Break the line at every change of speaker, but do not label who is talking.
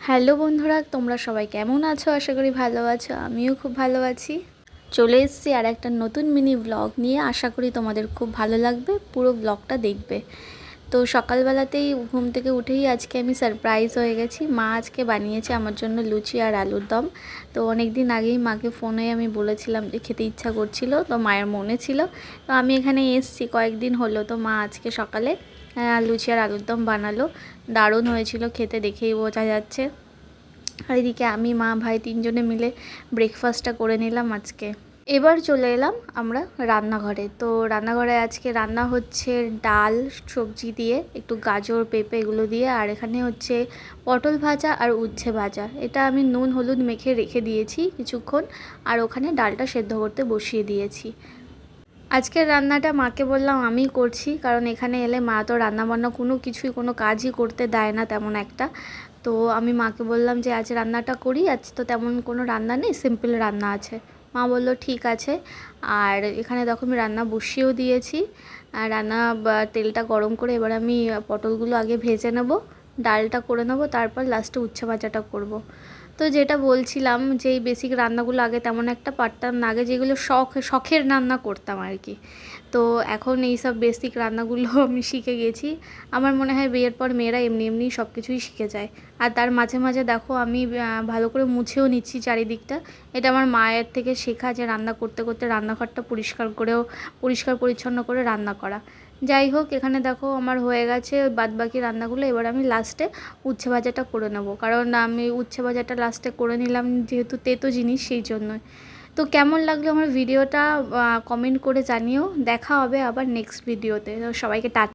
Hello বন্ধুরা, তোমরা সবাই কেমন আছো? আশা করি ভালো আছো। আমিও খুব ভালো আছি। চলে এসেছি আর একটা নতুন মিনি ব্লগ নিয়ে। আশা করি তোমাদের খুব ভালো লাগবে, পুরো ব্লগটা দেখবে। তো সকালবেলাতেই ঘুম থেকে উঠেই আজকে আমি সারপ্রাইজ হয়ে গেছি। মা আজকে বানিয়েছে আমার জন্য লুচি আর আলুর দম। তো অনেক দিন আগেই মাকে ফোনে আমি বলেছিলাম যে খেতে ইচ্ছা করছিল, তো মায়ের মনে ছিল। তো আমি এখানে এসেছি কয়েকদিন হলো, তো মা আজকে সকালে লুচি আর আলুর দম বানালো। দারুণ হয়েছিল খেতে, দেখেই বোঝা যাচ্ছে। আর এদিকে আমি, মা, ভাই তিনজনে মিলে ব্রেকফাস্টটা করে নিলাম আজকে। এবার চলে এলাম আমরা রান্নাঘরে। তো রান্নাঘরে আজকে রান্না হচ্ছে ডাল সবজি দিয়ে, একটু গাজর পেঁপে এগুলো দিয়ে, আর এখানে হচ্ছে পটল ভাজা আর উচ্ছে ভাজা। এটা আমি নুন হলুদ মেখে রেখে দিয়েছি কিছুক্ষণ, আর ওখানে ডালটা সেদ্ধ করতে বসিয়ে দিয়েছি। আজকের রান্নাটা মাকে বললাম আমিই করছি, কারণ এখানে এলে মা তো রান্নাবান্না কোনো কাজই করতে দেয় না তেমন একটা। তো আমি মাকে বললাম যে আজ রান্নাটা করি, আজ তো তেমন কোনো রান্না নেই, সিম্পল রান্না আছে। মা বলল ঠিক আছে। আর এখানে দেখো আমি রান্না বসিয়েও দিয়েছি। আর তেলটা গরম করে এবার আমি পটলগুলো আগে ভেজে নেব, ডালটা করে নেব, তারপর লাস্টে উচ্ছে ভাজাটা করব। তো যেটা বলছিলাম যে এই বেসিক রান্নাগুলো আগে তেমন একটা পারতাম না, আগে যেগুলো শখের রান্না করতাম আর কি। তো এখন এই সব বেসিক রান্নাগুলো আমি শিখে গেছি। আমার মনে হয় বিয়ের পর মেয়েরা এমনি এমনি সব কিছুই শিখে যায়। আর তার মাঝে মাঝে দেখো আমি ভালো করে মুছেও নিচ্ছি চারিদিকটা। এটা আমার মায়ের থেকে শেখা, যে রান্না করতে করতে রান্নাঘরটা পরিষ্কার পরিচ্ছন্ন করে রান্না করা। যাই হোক, এখানে দেখো আমার হয়ে গেছে বাদবাকি রান্নাগুলো। এবার আমি লাস্টে উচ্ছে ভাজাটা করে নেব, কারণ আমি উচ্ছে ভাজাটা লাস্টে করে নিলাম যেহেতু তেতো জিনিস, সেই জন্যই। তো কেমন লাগলো আমার ভিডিওটা কমেন্ট করে জানিও। দেখা হবে আবার নেক্সট ভিডিওতে। তো সবাইকে টাটা।